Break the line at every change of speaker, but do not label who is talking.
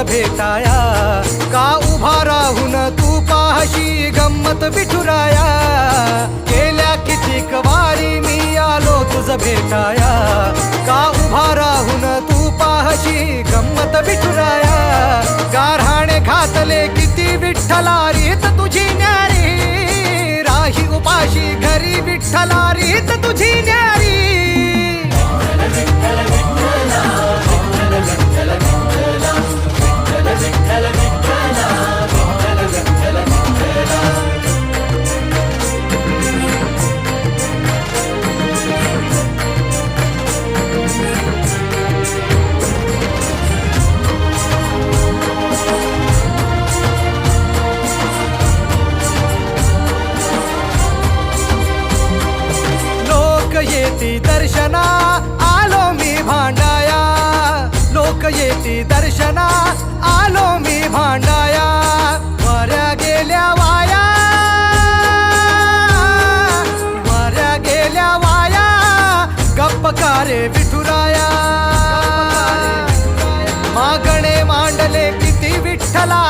भेटाया, का उभा राहून तू पाहशी गंमत विठुराया. गेल्या कितीक वारी मी आलो तुझ भेटाया, का उभा राहून तू पाहशी गंमत विठुराया. गारहाणे घातले किती विठ्ठला रीत तुझी न्यारी, राही उपाशी घरी विठ्ठला रीत तुझी न्यारी. येती दर्शना आलो मी भांडाया, लोक येती दर्शना आलो मी भांडाया. वाऱ्या गेल्या वाया, वाऱ्या गेल्या वाया, गप्प कारे विठुराया. मागणे मांडले किती विठ्ठला